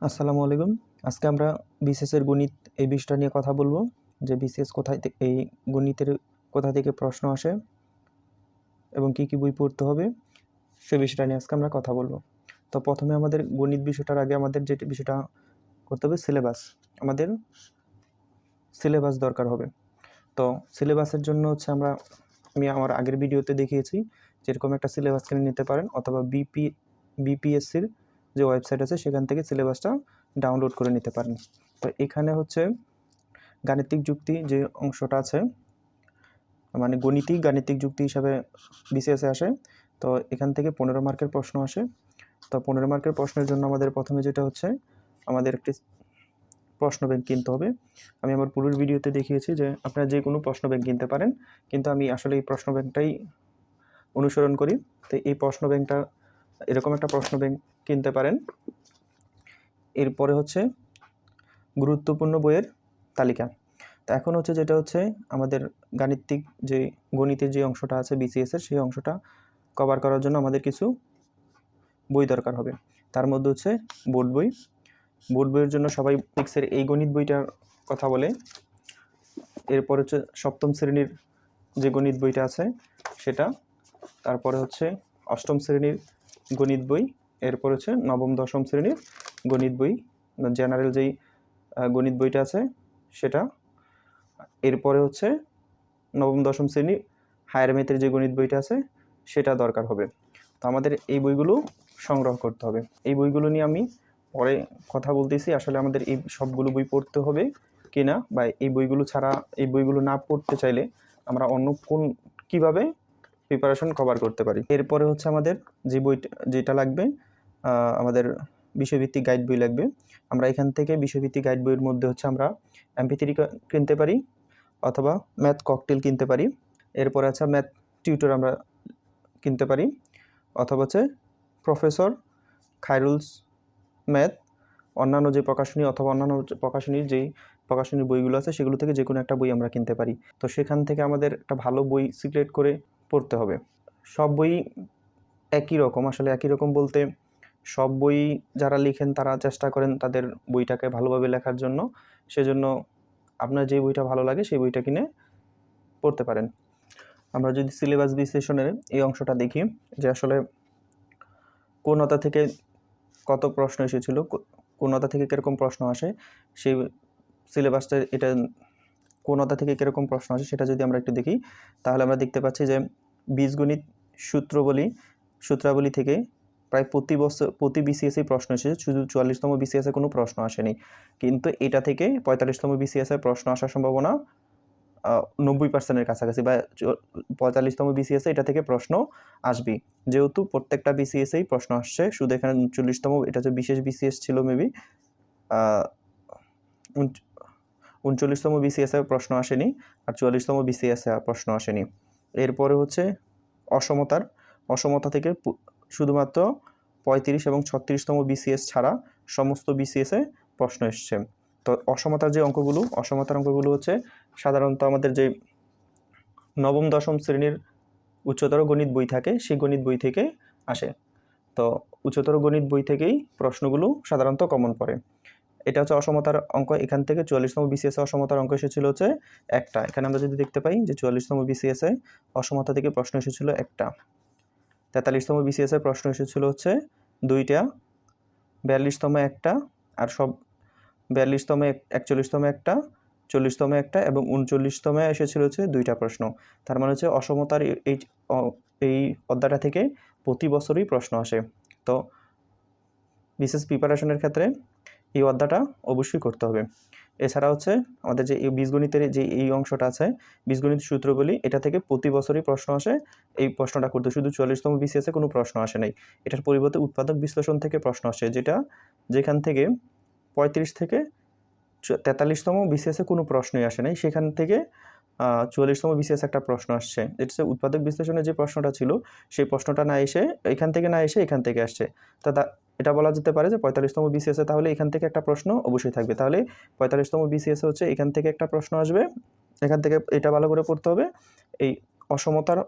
আসসালামু আলাইকুম। আজকে আমরা বিসিএস এর গণিত এই বিষয়টা নিয়ে কথা বলবো যে বিসিএস এই গণিতের কোথা থেকে প্রশ্ন আসে এবং কি কি বই পড়তে হবে সেই বিষয়টা নিয়ে আজকে আমরা কথা বলবো। তো প্রথমে আমাদের গণিত বিষয়টার আগে আমাদের যে বিষয়টা করতে হবে আমাদের সিলেবাস দরকার হবে। তো সিলেবাসের জন্য হচ্ছে আমি আমার আগের ভিডিওতে দেখিয়েছি যেরকম একটা সিলেবাস কিনে নিতে পারেন অথবা বিপিএসসির যে ওয়েবসাইট আছে সেখান থেকে সিলেবাসটা ডাউনলোড করে নিতে পারেন। তো এখানে হচ্ছে গাণিতিক যুক্তি যে অংশটা আছে, মানে গাণিতিক যুক্তি হিসাবে বিসিএসে আসে। তো এখান থেকে 15 মার্কের প্রশ্ন আসে। তো 15 মার্কের প্রশ্নের জন্য আমাদের প্রথমে যেটা হচ্ছে আমাদের একটি প্রশ্ন ব্যাংক কিনতে হবে। আমি আমার পূর্বের ভিডিওতে দেখিয়েছি যে আপনারা যে কোনো প্রশ্ন ব্যাংক কিনতে পারেন, কিন্তু আমি আসলে এই প্রশ্ন ব্যাংকটাই অনুসরণ করি। তো এই প্রশ্ন ব্যাংকটা এরকম একটা প্রশ্ন ব্যাংক কিনতে পারেন। এরপরে হচ্ছে গুরুত্বপূর্ণ বইয়ের তালিকা। তো এখন হচ্ছে যেটা হচ্ছে আমাদের গণিতের যে অংশটা আছে বিসিএসের, সেই অংশটা কভার করার জন্য আমাদের কিছু বই দরকার হবে। তার মধ্যে হচ্ছে বোর্ড বইয়ের জন্য সবাই পিক্সের এই গণিত বইটার কথা বলে। এরপর হচ্ছে সপ্তম শ্রেণীর যে গণিত বইটা আছে সেটা, তারপরে হচ্ছে অষ্টম শ্রেণীর গণিত বই, এরপর হচ্ছে নবম দশম শ্রেণীর গণিত বই, জেনারেল যেই গণিত বইটা আছে সেটা, এরপরে হচ্ছে নবম দশম শ্রেণী হায়ার ম্যাথের যে গণিত বইটা আছে সেটা দরকার হবে। তো আমাদের এই বইগুলো সংগ্রহ করতে হবে। এই বইগুলো নিয়ে আমি পরে কথা বলতেছি আসলে আমাদের এই সবগুলো বই পড়তে হবে কিনা, বা এই বইগুলো না পড়তে চাইলে আমরা অন্য কীভাবে প্রিপারেশন কভার করতে পারি। এরপরে হচ্ছে আমাদের যেটা লাগবে, আমাদের বিষয়ভিত্তিক গাইড বই লাগবে। আমরা এখান থেকে বিষয়ভিত্তিক গাইড বইয়ের মধ্যে হচ্ছে আমরা MP3 কিনতে পারি অথবা ম্যাথ ককটেল কিনতে পারি। এরপরে আছে ম্যাথ টিউটর আমরা কিনতে পারি, অথবা হচ্ছে প্রফেসর খায়রুলস ম্যাথ, অন্যান্য যে প্রকাশনী অথবা অন্যান্য প্রকাশনীর বইগুলো আছে সেগুলো থেকে যে কোনো একটা বই আমরা কিনতে পারি। তো সেখান থেকে আমাদের একটা ভালো বই সিলেক্ট করে পড়তে হবে। সব বই একই রকম বলতে সব বই যারা লিখেন তারা চেষ্টা করেন তাদের বইটাকে ভালোভাবে লেখার জন্য। সেজন্য আপনার যে বইটা ভালো লাগে সেই বইটা কিনে পড়তে পারেন। আমরা যদি সিলেবাস বিশ্লেষণের এই অংশটা দেখি যে আসলে কোন অধ্যায় থেকে কত প্রশ্ন এসেছিল, কোন অধ্যায় থেকে কীরকম প্রশ্ন আসে, সেই সিলেবাসটা এটা কোন অধ্যায় থেকে কীরকম প্রশ্ন আসে সেটা যদি আমরা একটু দেখি, তাহলে আমরা দেখতে পাচ্ছি যে বীজগণিত সূত্রাবলী থেকে প্রায় প্রতি বিসিএসে প্রশ্ন এসেছে, শুধু 44তম বিসিএসে কোনো প্রশ্ন আসেনি। কিন্তু এটা থেকে 45তম বিসিএসে প্রশ্ন আসার সম্ভাবনা 90%-এর কাছাকাছি, বা 45তম বিসিএসে এটা থেকে প্রশ্ন আসবে, যেহেতু প্রত্যেকটা বিসিএসেই প্রশ্ন আসছে। শুধু এখানে 39তম, এটা হচ্ছে বিশেষ বিসিএস ছিল মেবি, 39তম বিসিএসে প্রশ্ন আসেনি, আর 44তম বিসিএসে প্রশ্ন আসেনি। এরপরে হচ্ছে অসমতা থেকে শুধুমাত্র 35 এবং 36তম বিসিএস ছাড়া সমস্ত বিসিএসে প্রশ্ন এসছে। তো অসমতার অঙ্কগুলো হচ্ছে সাধারণত আমাদের যে নবম দশম শ্রেণীর উচ্চতর গণিত বই থাকে সেই গণিত বই থেকে আসে। তো উচ্চতর গণিত বই থেকেই প্রশ্নগুলো সাধারণত কমন পড়ে। এটা হচ্ছে অসমতার অঙ্ক। এখান থেকে 44তম বিসিএসে অসমতার অঙ্ক এসেছিল হচ্ছে একটা। এখানে আমরা যদি দেখতে পাই যে 44তম বিসিএসে অসমতা থেকে প্রশ্ন এসেছিল একটা, 43তম বিসিএসে প্রশ্ন এসেছিল হচ্ছে দুইটা, 42তম একটা, আর সব 42তম 41তম একটা, 40তম একটা এবং 39তম এসেছিল হচ্ছে দুইটা প্রশ্ন। তার মানে হচ্ছে অসমতার এই অধ্যায়টা থেকে প্রতি বছরই প্রশ্ন আসে। তো বিশেষ প্রিপারেশনের ক্ষেত্রে এই অধ্যায়টা অবশ্যই করতে হবে। এছাড়া হচ্ছে আমাদের যে বীজগণিতের যে এই অংশটা আছে, বীজগণিত সূত্রগুলি, এটা থেকে প্রতি বছরই প্রশ্ন আসে। এই প্রশ্নটা করতে শুধু 44তম বিসিএসে কোনো প্রশ্ন আসে নাই, এটার পরিবর্তে উৎপাদক বিশ্লেষণ থেকে প্রশ্ন আসে, যেখান থেকে 35 থেকে 43তম বিসিএসে কোনো প্রশ্নই আসে নাই, সেখান থেকে 44তম বিসিএস একটা প্রশ্ন আসছে। এটা হচ্ছে উৎপাদক বিশ্লেষণের যে প্রশ্নটা ছিল সেই প্রশ্নটা এখান থেকে আসছে। এটা বলা যেতে পারে যে 45তম বিসিএসে তাহলে এখান থেকে একটা প্রশ্ন অবশ্যই থাকবে। তাহলে 45তম বিসিএসে হচ্ছে এখান থেকে একটা প্রশ্ন আসবে, এখান থেকে এটা ভালো করে পড়তে হবে, এই অসমতার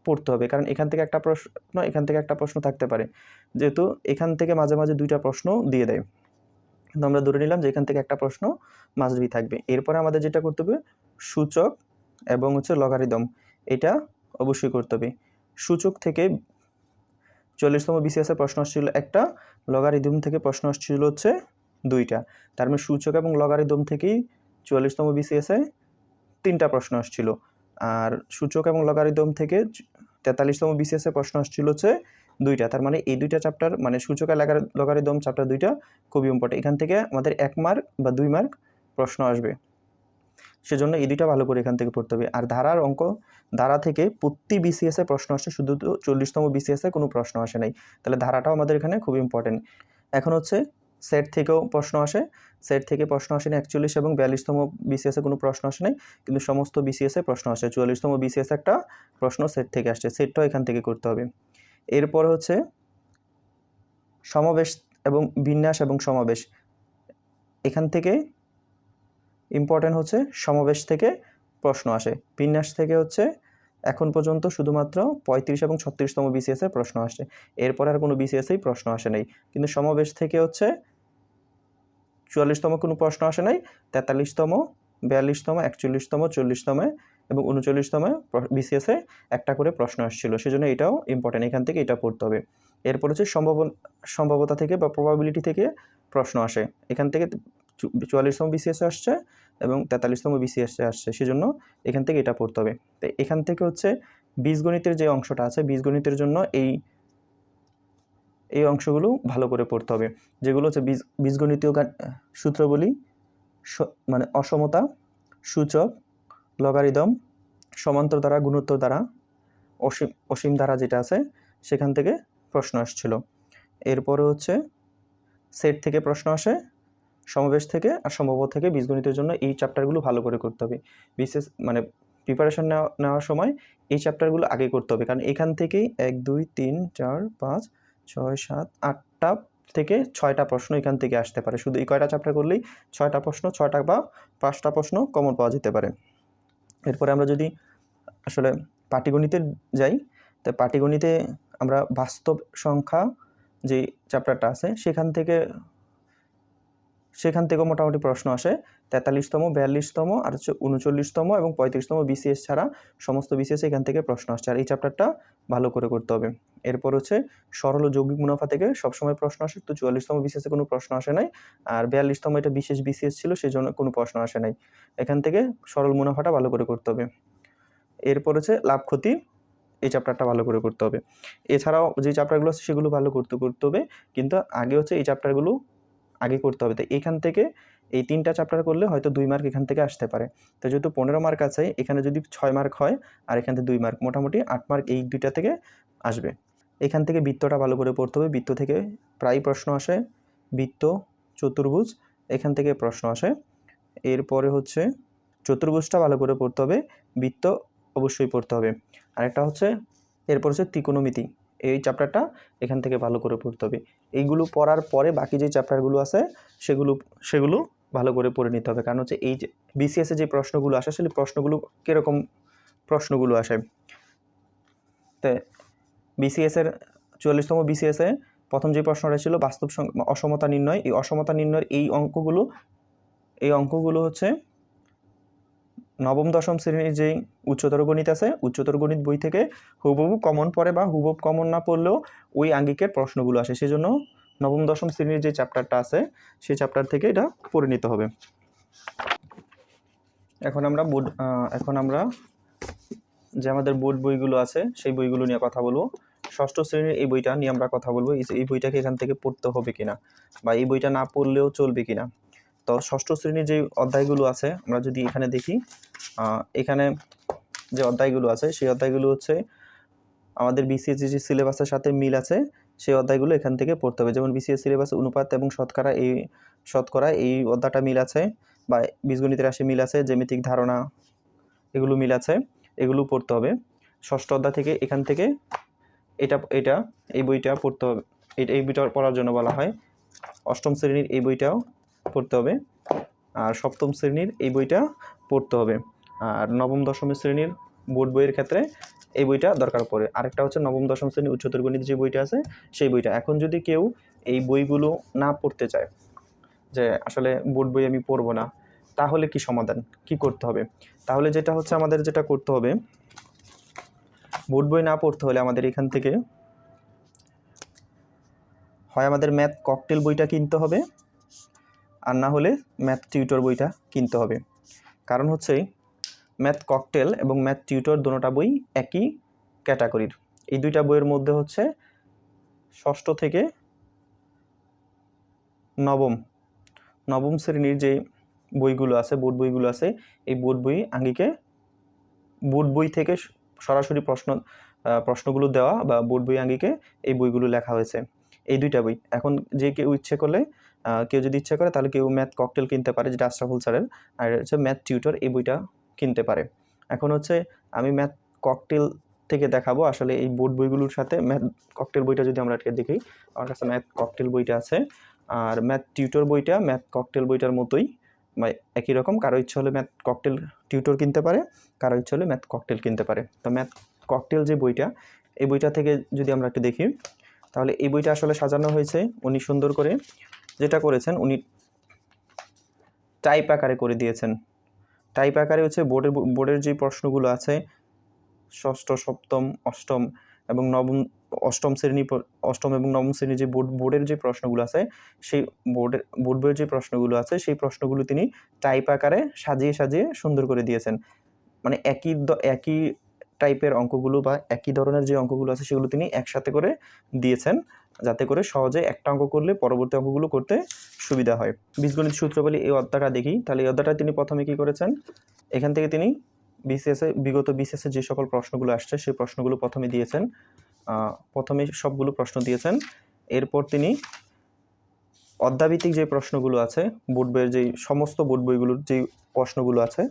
পড়তে হবে, কারণ এখান থেকে একটা প্রশ্ন থাকতে পারে, যেহেতু এখান থেকে মাঝে মাঝে দুইটা প্রশ্ন দিয়ে দেয়। কিন্তু আমরা ধরে নিলাম যে এখান থেকে একটা প্রশ্ন মাস্ট বি থাকবে। এরপরে আমাদের যেটা করতে হবে সূচক এবং হচ্ছে লগারিদম, এটা অবশ্যই করতে হবে। সূচক থেকে 44তম বিসিএসের প্রশ্ন আসছিল একটা, লগারিদম থেকে প্রশ্ন আসছিল হচ্ছে 2টা। তার মানে সূচক এবং লগারিদম থেকেই 44তম বিসিএসে 3টা প্রশ্ন আসছিল। আর সূচক এবং লগারিদম থেকে 43তম বিসিএসে প্রশ্ন আসছিল হচ্ছে 2টা। তার মানে এই 2টা চ্যাপ্টার, মানে সূচক আর লগারিদম চ্যাপ্টার 2টা খুবই ইম্পর্টেন্ট। এখান থেকে আমাদের 1 মার্ক বা 2 মার্ক প্রশ্ন আসবে, সেজন্য এই 2টা ভালো করে এখান থেকে পড়তে হবে। আর ধারা থেকে প্রতি বিসিএসে প্রশ্ন আসছে, শুধু 40তম বিসিএসে কোনো প্রশ্ন আসে নাই। তাহলে ধারাটাও আমাদের এখানে খুব ইম্পর্টেন্ট। এখন হচ্ছে সেট থেকেও প্রশ্ন আসে, সেট থেকে প্রশ্ন আসেনি 41 এবং 42তম বিসিএসে কোনো প্রশ্ন আসে নাই, কিন্তু সমস্ত বিসিএসে প্রশ্ন আসে। 44তম বিসিএসে একটা প্রশ্ন সেট থেকে আসছে, সেটটাও এখান থেকে করতে হবে। এরপর হচ্ছে সমাবেশ এবং বিন্যাস এবং সমাবেশ, এখান থেকে ইম্পর্টেন্ট হচ্ছে সমাবেশ থেকে প্রশ্ন আসে। বিন্যাস থেকে হচ্ছে এখন পর্যন্ত শুধুমাত্র 35 এবং 36তম বিসিএসে প্রশ্ন আসছে, এরপর আর কোনো বিসিএসেই প্রশ্ন আসে নাই। কিন্তু সমাবেশ থেকে হচ্ছে 44তম কোনো প্রশ্ন আসে নাই, 43তম, 42তম, 41তম, 40তম এবং 39তম বিসিএসে একটা করে প্রশ্ন আসছিল, সেজন্য এটাও ইম্পর্টেন্ট, এখান থেকে এটা পড়তে হবে। এরপর হচ্ছে সম্ভাব্যতা থেকে বা প্রবাবিলিটি থেকে প্রশ্ন আসে, এখান থেকে 44তম বিসিএসে আসছে এবং 43তম বিসিএসে আসছে, সেজন্য এখান থেকে এটা পড়তে হবে। তো এখান থেকে হচ্ছে বীজগণিতের যে অংশটা আছে, বীজগণিতের জন্য এই অংশগুলো ভালো করে পড়তে হবে, যেগুলো হচ্ছে বীজগণিতীয় সূত্রগুলি, মানে অসমতা, সূচক, লগারিদম, সমান্তর দ্বারা, গুণোত্তর দ্বারা, অসীম দ্বারা যেটা আছে সেখান থেকে প্রশ্ন আসছিল। এরপরে হচ্ছে সেট থেকে প্রশ্ন আসে, সমাবেশ থেকে আর সম্ভাব্য থেকে। বীজগণিতের জন্য এই চ্যাপ্টারগুলো ভালো করে করতে হবে। বিশেষ মানে প্রিপারেশন নেওয়ার সময় এই চ্যাপ্টারগুলো আগে করতে হবে, কারণ এখান থেকেই 1, 2, 3, 4, 5, 6, 7, 8টা থেকে 6টা প্রশ্ন এখান থেকে আসতে পারে। শুধু এই কয়টা চ্যাপ্টার করলেই 6টা প্রশ্ন, 6টা বা 5টা প্রশ্ন কমন পাওয়া যেতে পারে। এরপরে আমরা যদি আসলে পাটিগণিতে যাই, তো পাটিগণিতে আমরা বাস্তব সংখ্যা যে চ্যাপ্টারটা আছে সেখান থেকেও মোটামুটি প্রশ্ন আসে। 43তম, 42তম আর হচ্ছে 39তম এবং 35তম বিসিএস ছাড়া সমস্ত বিসিএস এখান থেকে প্রশ্ন আসছে, আর এই চ্যাপ্টারটা ভালো করে করতে হবে। এরপর হচ্ছে সরল ও যৌগিক মুনাফা থেকে সবসময় প্রশ্ন আসে, তো 44তম বিসিএসে কোনো প্রশ্ন আসে নাই, আর 42তম এটা বিশেষ বিসিএস ছিল, সেই জন্য কোনো প্রশ্ন আসে নাই। এখান থেকে সরল মুনাফাটা ভালো করে করতে হবে। এরপর হচ্ছে লাভ ক্ষতি, এই চ্যাপ্টারটা ভালো করে করতে হবে। এছাড়াও যে চ্যাপ্টারগুলো আছে সেগুলো ভালো করতে হবে, কিন্তু আগে হচ্ছে এই চ্যাপ্টারগুলো আগে করতে হবে। তো এখান থেকে এই 3টা চ্যাপ্টার করলে হয়তো 2 মার্ক এখান থেকে আসতে পারে। তো যেহেতু 15 মার্ক আছে, এখানে যদি 6 মার্ক হয় আর এখান থেকে 2 মার্ক, মোটামুটি 8 মার্ক এই 2টা থেকে আসবে। এখান থেকে বৃত্তটা ভালো করে পড়তে হবে, বৃত্ত থেকে প্রায় প্রশ্ন আসে, বৃত্ত, চতুর্ভুজ এখান থেকে প্রশ্ন আসে। এরপরে হচ্ছে চতুর্ভুজটা ভালো করে পড়তে হবে, বৃত্ত অবশ্যই পড়তে হবে। আরেকটা হচ্ছে এরপর হচ্ছে ত্রিকোণমিতি, এই চ্যাপ্টারটা এখান থেকে ভালো করে পড়তে হবে। এইগুলো পড়ার পরে বাকি যে চ্যাপ্টারগুলো আছে সেগুলো ভালো করে পড়ে নিতে হবে, কারণ হচ্ছে এই যে বিসিএসে যে প্রশ্নগুলো আসে আসলে প্রশ্নগুলো কীরকম প্রশ্নগুলো আসে। তো বিসিএসের 44তম বিসিএসে প্রথম যে প্রশ্নটা ছিল বাস্তব অসমতা নির্ণয়, এই অসমতা নির্ণয়ের এই অঙ্কগুলো হচ্ছে নবম দশম শ্রেণীর যেই উচ্চতর গণিত আছে, উচ্চতর গণিত বই থেকে হুবহু কমন পড়ে বা হুবহু কমন না পড়লেও ওই আঙ্গিকের প্রশ্নগুলো আসে, সেজন্য নবম দশম শ্রেণীর যে চ্যাপ্টারটা আছে সেই চ্যাপ্টার থেকে এটা পড়ে নিতে হবে। এখন আমরা যে আমাদের বোর্ড বইগুলো আছে সেই বইগুলো নিয়ে কথা বলবো। ষষ্ঠ শ্রেণীর এই বইটা নিয়ে আমরা কথা বলবো, এই বইটাকে এখান থেকে পড়তে হবে কিনা বা এই বইটা না পড়লেও চলবে কিনা। তো ষষ্ঠ শ্রেণীর যে অধ্যায়গুলো আছে আমরা যদি এখানে দেখি, এখানে যে অধ্যায়গুলো আছে সেই অধ্যায়গুলো হচ্ছে আমাদের বিসিএস যে সিলেবাসের সাথে মিল আছে সেই অধ্যায়গুলো এখান থেকে পড়তে হবে। যেমন বিসিএস সিলেবাসে অনুপাত এবং শতকরা এই অধ্যায়টা মিল আছে, বা বীজগণিতের রাশি মিল আছে, জ্যামিতিক ধারণা এগুলো মিল আছে, এগুলো পড়তে হবে। ষষ্ঠ অধ্যায় থেকে এখান থেকে এই বইটা পড়তে হবে, এই বইটা পড়ার জন্য বলা হয়। অষ্টম শ্রেণীর এই বইটাও পড়তে হবে, আর সপ্তম শ্রেণীর এই বইটা পড়তে হবে, আর নবম দশম শ্রেণীর বোর্ড বইয়ের ক্ষেত্রে এই বইটা দরকার পড়ে। আরেকটা হচ্ছে নবম দশম শ্রেণীর উচ্চতর গণিত যে বইটা আছে সেই বইটা। এখন যদি কেউ এই বইগুলো না পড়তে চায় যে আসলে বোর্ড বই আমি পড়বো না, তাহলে কি সমাধান, কি করতে হবে? তাহলে যেটা হচ্ছে আমাদের যেটা করতে হবে, বোর্ড বই না পড়তে হলে আমাদের এখান থেকে হয় আমাদের ম্যাথ ককটেল বইটা কিনতে হবে, আর না হলে ম্যাথ টিউটর বইটা কিনতে হবে। কারণ হচ্ছে ম্যাথ ককটেল এবং ম্যাথ টিউটর দুটোটা বই একই ক্যাটাগরির। এই দুইটা বইয়ের মধ্যে হচ্ছে ষষ্ঠ থেকে নবম শ্রেণীর যে বইগুলো আছে, বোর্ড বইগুলো আছে, এই বোর্ড বই আঙ্গিকে বোর্ড বই থেকে সরাসরি প্রশ্নগুলো দেওয়া বা বোর্ড বই আঙ্গিকে এই বইগুলো লেখা হয়েছে, এই দুইটা বই। এখন যে কেউ ইচ্ছে করলে, কেউ যদি ইচ্ছে করে তাহলে কেউ ম্যাথ ককটেল কিনতে পারে, যেটা আশরাফুল স্যারের, আর হচ্ছে ম্যাথ টিউটর এই বইটা কিনতে পারে। এখন হচ্ছে আমি ম্যাথ ককটেল থেকে দেখাবো আসলে এই বোর্ড বইগুলোর সাথে ম্যাথ ককটেল বইটা যদি আমরা দেখি, আমার কাছে ম্যাথ ককটেল বইটা আছে, আর ম্যাথ টিউটর বইটা ম্যাথ ককটেল বইটার মতোই একই রকম। কারো ইচ্ছে হলে ম্যাথ ককটেল টিউটর কিনতে পারে, কারো ইচ্ছে হলে ম্যাথ ককটেল কিনতে পারে। তো ম্যাথ ককটেল যে বইটা, এই বইটা থেকে যদি আমরা একটু দেখি, তাহলে এই বইটা আসলে সাজানো হয়েছে, উনি সুন্দর করে যেটা করেছেন, উনি টাইপ আকারে করে দিয়েছেন। টাইপ আকারে হচ্ছে বোর্ডের যে প্রশ্নগুলো আছে, ষষ্ঠ, সপ্তম, অষ্টম এবং অষ্টম এবং নবম শ্রেণীর যে বোর্ডের যে প্রশ্নগুলো আছে, সেই বোর্ড বইয়ের যে প্রশ্নগুলো আছে, সেই প্রশ্নগুলো তিনি টাইপ আকারে সাজিয়ে সাজিয়ে সুন্দর করে দিয়েছেন। মানে একই টাইপের অঙ্কগুলো বা একই ধরনের যে অঙ্কগুলো আছে সেগুলো তিনি একসাথে করে দিয়েছেন, যাতে করে সহজে একটা অঙ্ক করলে পরবর্তী অঙ্কগুলো করতে সুবিধা হয়। বীজগণিত সূত্রাবলী এই অধ্যায়টা দেখি, তাহলে এই অধ্যায়টা তিনি প্রথমে কি করেছেন, এখান থেকে তিনি বিগত বিসিএসে যে সকল প্রশ্নগুলো আসছে সেই প্রশ্নগুলো প্রথমে দিয়েছেন, প্রথমে সবগুলো প্রশ্ন দিয়েছেন। এরপর তিনি অধ্যায়ভিত্তিক যে প্রশ্নগুলো আছে, বোর্ড বইয়ের যেই সমস্ত বোর্ড বইগুলোর যে প্রশ্নগুলো আছে,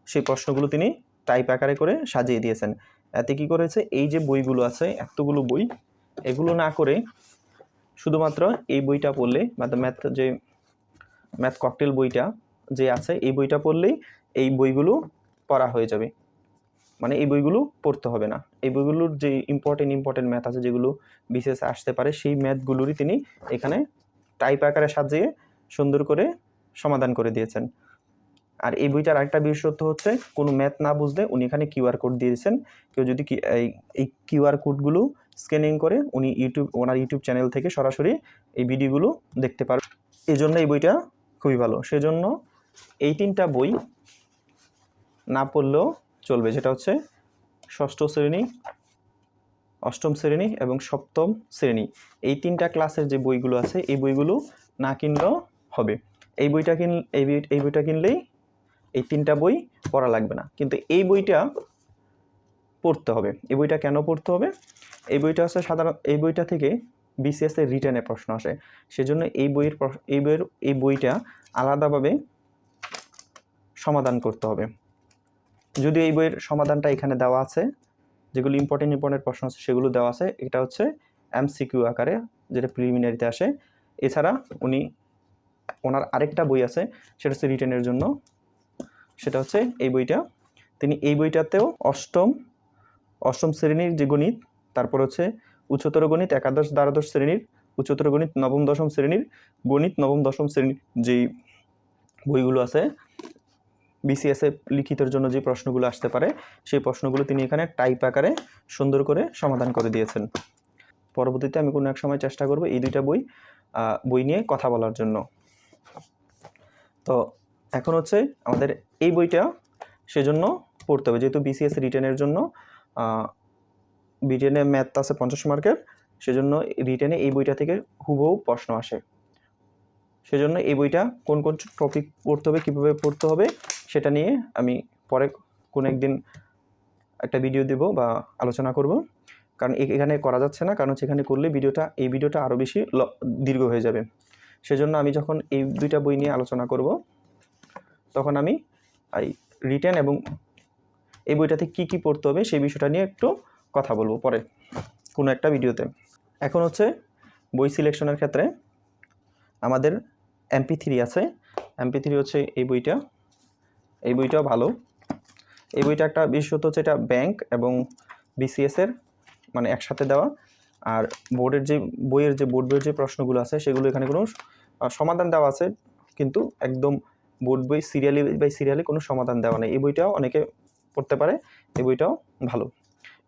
সেই প্রশ্নগুলো তিনি টাইপ আকারে করে সাজিয়ে দিয়েছেন। এতে কি করেছে, এই যে বইগুলো আছে, এতগুলো বই, এগুলো না করে শুধুমাত্র এই বইটা পড়লে, ম্যাথ ককটেল বইটা যে আছে, এই বইটা পড়লেই এই বইগুলো পড়া হয়ে যাবে। মানে এই বইগুলো পড়তে হবে না। এই বইগুলোর যে ইম্পর্টেন্ট ম্যাথ আছে, যেগুলো বিশেষ আসতে পারে, সেই ম্যাথগুলোরই তিনি এখানে টাইপ আকারে সাজিয়ে সুন্দর করে সমাধান করে দিয়েছেন। আর এই বইটার আরেকটা বিশেষত্ব হচ্ছে, কোনো ম্যাথ না বুঝলে উনি এখানে কিউআর কোড দিয়েছেন। কেউ যদি এই কিউআর কোডগুলো স্ক্যানিং করে উনি ওনার ইউটিউব চ্যানেল থেকে সরাসরি এই ভিডিওগুলো দেখতে পারবে। এই জন্য এই বইটা খুবই ভালো। সেজন্য এই তিনটা বই না পড়লেও চলবে, যেটা হচ্ছে ষষ্ঠ শ্রেণী, অষ্টম শ্রেণী এবং সপ্তম শ্রেণী, এই তিনটা ক্লাসের যে বইগুলো আছে, এই বইগুলো না কিনলেও হবে। এই বইটা কিনলেই এই তিনটা বই পড়া লাগবে না। কিন্তু এই বইটা পড়তে হবে। এই বইটা কেন পড়তে হবে? এই বইটা হচ্ছে এই বইটা থেকে বিসিএস এর রিটেনে প্রশ্ন আসে। সেজন্য এই বইটা আলাদাভাবে সমাধান করতে হবে। যদি এই বইয়ের সমাধানটা এখানে দেওয়া আছে, যেগুলো ইম্পর্টেন্ট প্রশ্ন আছে সেগুলো দেওয়া আছে, এটা হচ্ছে এমসিকিউ আকারে, যেটা প্রিলিমিনারিতে আসে। এছাড়া ওনার আরেকটা বই আছে, সেটা হচ্ছে রিটেনের জন্য, সেটা হচ্ছে এই বইটা। তিনি এই বইটাতেও অষ্টম শ্রেণীর যে গণিত, তারপর হচ্ছে উচ্চতর গণিত একাদশ দ্বাদশ শ্রেণীর, উচ্চতর গণিত নবম দশম শ্রেণীর, গণিত নবম দশম শ্রেণীর যেই বইগুলো আছে, বিসিএসএ লিখিতের জন্য যে প্রশ্নগুলো আসতে পারে, সেই প্রশ্নগুলো তিনি এখানে টাইপ আকারে সুন্দর করে সমাধান করে দিয়েছেন। পরবর্তীতে আমি কোনো এক সময় চেষ্টা করব এই দুইটা বই নিয়ে কথা বলার জন্য। তো এখন হচ্ছে আমাদের এই বইটা সেজন্য পড়তে হবে, যেহেতু বিসিএস রিটেনের জন্য রিটেনে ম্যাথ আছে 50 মার্কের, সেজন্য রিটেনে এই বইটা থেকে হুবহু প্রশ্ন আসে। সেজন্য এই বইটা কোন কোন টপিক পড়তে হবে, কীভাবে পড়তে হবে, সেটা নিয়ে আমি পরে কোনো একদিন একটা ভিডিও দেব বা আলোচনা করব। কারণ এখানে করা যাচ্ছে না, কারণ সেখানে করলে এই ভিডিওটা আরও বেশি দীর্ঘ হয়ে যাবে। সেজন্য আমি যখন এই দুইটা বই নিয়ে আলোচনা করব, তখন আমি এই রিটেন এবং এই বইটাতে কি কি পড়তে হবে সেই বিষয়টা নিয়ে একটু কথা বলবো পরে কোনো একটা ভিডিওতে। এখন হচ্ছে বই সিলেকশনের ক্ষেত্রে আমাদের MP3 আছে। MP3 হচ্ছে এই বইটাও ভালো। এই বইটা একটা বিশেষত হচ্ছে, এটা ব্যাংক এবং বিসিএসের মানে একসাথে দেওয়া। আর বোর্ড বইয়ের যে প্রশ্নগুলো আছে, সেগুলো এখানে কোনো সমাধান দেওয়া আছে, কিন্তু একদম বোর্ড বই সিরিয়ালি বাই সিরিয়ালি কোনো সমাধান দেওয়া নেই। এই বইটাও অনেকে পড়তে পারে, এই বইটাও ভালো।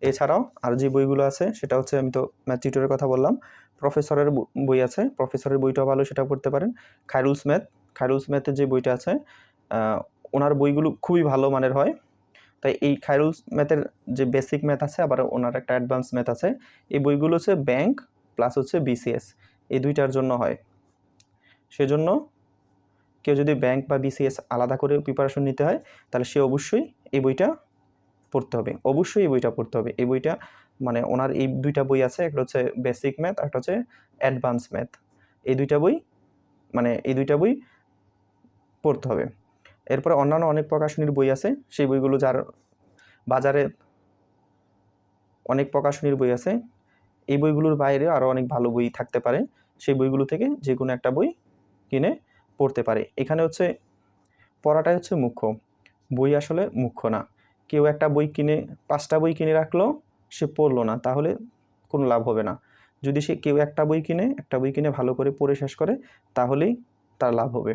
এছাড়াও আর যে বইগুলো আছে সেটা হচ্ছে, আমি তো ম্যাথ টিউটরের কথা বললাম, প্রফেসরের বই আছে, প্রফেসরের বইটাও ভালো, সেটা পড়তে পারেন। খায়রুলস ম্যাথের যে বইটা আছে ওনার বইগুলো খুবই ভালো মানের হয়। তাই এই খায়রুলস ম্যাথের যে বেসিক ম্যাথ আছে, আবার ওনার একটা অ্যাডভান্স ম্যাথ আছে, এই বইগুলো হচ্ছে ব্যাংক প্লাস হচ্ছে বিসিএস এই দুইটার জন্য হয়। সেজন্য কেউ যদি ব্যাংক বা বিসিএস আলাদা করে প্রিপারেশন নিতে হয় তাহলে সে অবশ্যই এই বইটা পড়তে হবে, অবশ্যই এই বইটা পড়তে হবে। এই বইটা মানে ওনার এই দুইটা বই আছে, একটা হচ্ছে বেসিক ম্যাথ, একটা হচ্ছে অ্যাডভান্স ম্যাথ। এই দুইটা বই পড়তে হবে। এরপরে অন্যান্য অনেক প্রকাশনীর বই আছে, সেই বইগুলো যার বাজারে অনেক প্রকাশনীর বই আছে, এই বইগুলোর বাইরে আরও অনেক ভালো বই থাকতে পারে, সেই বইগুলো থেকে যে কোনো একটা বই কিনে পড়তে পারে। এখানে হচ্ছে পড়াটাই হচ্ছে মুখ্য, বই আসলে মুখ্য না। কেউ একটা বই কিনে 5টা বই কিনে রাখলো, সে পড়লো না, তাহলে কোনো লাভ হবে না। যদি কেউ একটা বই কিনে ভালো করে পড়ে শেষ করে, তাহলেই তার লাভ হবে।